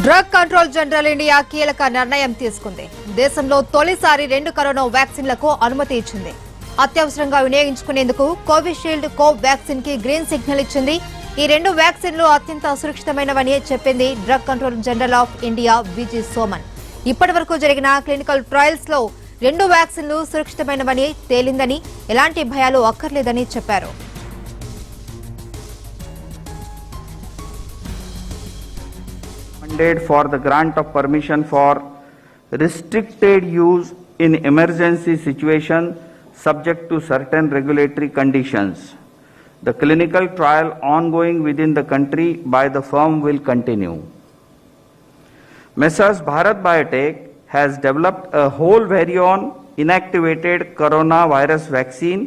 Drug control general India కీలక నిర్ణయం తీసుకుంది. దేశంలో తొలిసారి 2 కరోనా వ్యాక్సిన్లకు అనుమతి ఇచ్చింది. అత్యవసరంగా వినియోగించుకునేందుకు కోవిషీల్డ్ కోవాక్సిన్ కి గ్రీన్ సిగ్నల్ ఇచ్చింది. ఈ 2 వ్యాక్సిన్లు అత్యంత సురక్షితమైనవని చెప్పింది drug control general of India VG Somani. ఇప్పటివరకు జరిగిన క్లినికల్ ట్రయల్స్ లో 2 వ్యాక్సిన్లు సురక్షితమైనవని తేలిందని, ఎలాంటి భయాలు అక్కర్లేదని చెప్పారు. For the grant of permission for restricted use in emergency situation subject to certain regulatory conditions. The clinical trial ongoing within the country by the firm will continue. Messrs. Bharat Biotech has developed a whole variant inactivated coronavirus vaccine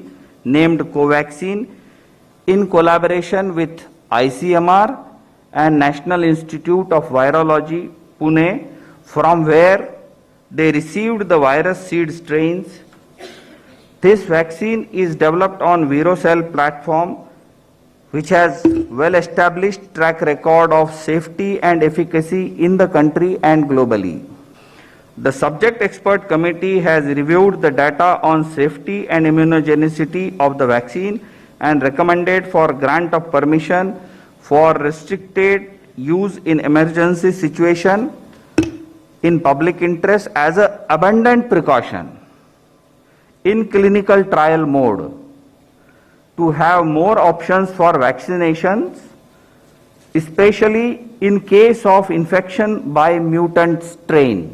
named Covaxin in collaboration with ICMR and National Institute of Virology, Pune, from where they received the virus seed strains. This vaccine is developed on ViroCell platform, which has well-established track record of safety and efficacy in the country and globally. The subject expert committee has reviewed the data on safety and immunogenicity of the vaccine and recommended for grant of permission for restricted use in emergency situation in public interest as an abundant precaution in clinical trial mode to have more options for vaccinations, especially in case of infection by mutant strains.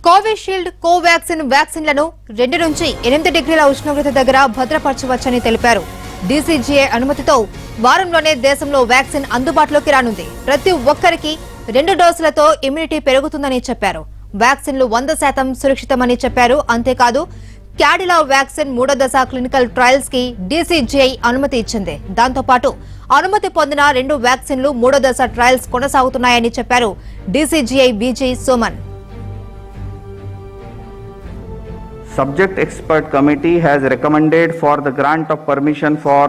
Covishield Covaxin వ్యాక్సిన్లను 2 నుంచి 8 డిగ్రీల ఉష్ణోగ్రత దగ్గర భద్రపరచవచ్చని తెలిపారు. DCGI అనుమతితో వారంలోనే దేశంలో vaccine అందుబాటులోకి రానుంది. ప్రతి ఒక్కరికి 2 డోసులతో ఇమ్యూనిటీ పెరుగుతుందని చెప్పారు. వ్యాక్సిన్లు 100% సురక్షితమని చెప్పారు. అంతేకాదు, క్యాడిలా వ్యాక్సిన్ 3వ దశ క్లినికల్ ట్రయల్స్ కి డీసీజీఐ అనుమతి ఇచ్చింది. దాంతోపాటు అనుమతి పొందిన 2 వ్యాక్సిన్లు 3వ దశ ట్రయల్స్ కొనసాగుతున్నాయని చెప్పారు DCGI VG Soman. Subject expert committee has recommended for the grant of permission for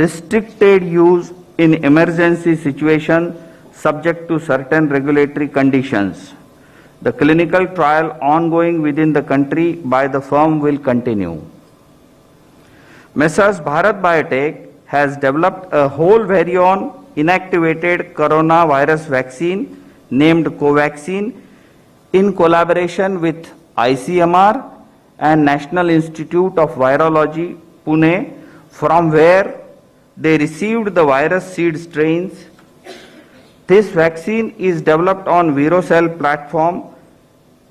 restricted use in emergency situation subject to certain regulatory conditions. The clinical trial ongoing within the country by the firm will continue. Messrs. Bharat Biotech has developed a whole variant inactivated coronavirus vaccine named Covaxin in collaboration with ICMR and National Institute of Virology, Pune, from where they received the virus seed strains. This vaccine is developed on ViroCell platform,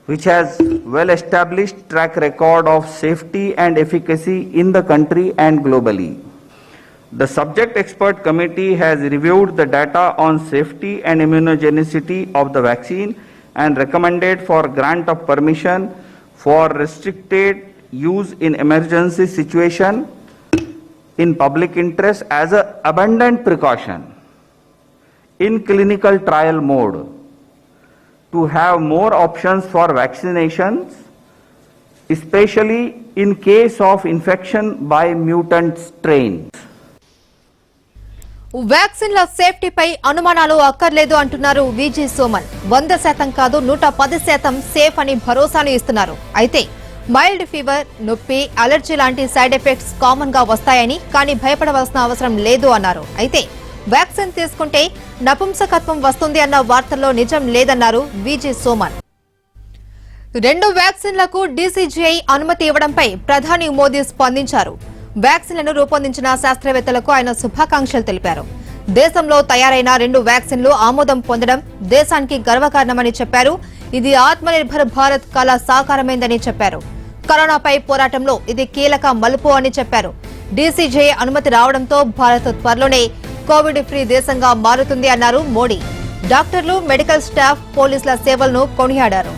which has well-established track record of safety and efficacy in the country and globally. The subject expert committee has reviewed the data on safety and immunogenicity of the vaccine and recommended for grant of permission for restricted use in emergency situation in public interest as an abundant precaution in clinical trial mode to have more options for vaccinations, especially in case of infection by mutant strains. వ్యాక్సిన్ల సేఫ్టీపై అనుమానాలు అక్కర్లేదు అంటున్నారు విజి సోమన్. 100% కాదు 110% safe అని భరోసాను ఇస్తున్నారు. అయితే mild fever, నొప్పి, allergy లాంటి సైడ్ ఎఫెక్ట్స్ కామన్ గా వస్తాయని, కానీ భయపడవలసిన అవసరం లేదు అన్నారు. అయితే వ్యాక్సిన్ తీసుకుంటే నపుంసకత్వం వస్తుంది అన్న వార్తల్లో నిజం లేదన్నారు విజి సోమన్. 2 వ్యాక్సిన్లకు డీసీజీఐ అనుమతి ఇవ్వడంపై ప్రధాని మోదీ స్పందించారు. వ్యాక్సిన్లను రూపొందించిన శాస్త్రవేత్తలకు ఆయన శుభాకాంక్షలు తెలిపారు. దేశంలో తయారైన 2 వ్యాక్సిన్లు ఆమోదం పొందడం దేశానికి గర్వకారణమని చెప్పారు. ఇది ఆత్మనిర్భర్ భారత్ కల సాకారమైందని చెప్పారు. కరోనాపై పోరాటంలో ఇది కీలక మలుపు అని చెప్పారు. డీసీజీఐ అనుమతి రావడంతో భారత్ త్వరలోనే కోవిడ్ ఫ్రీ దేశంగా మారుతుంది అన్నారు మోడీ. డాక్టర్లు, మెడికల్ స్టాఫ్, పోలీసుల సేవలను కొనియాడారు.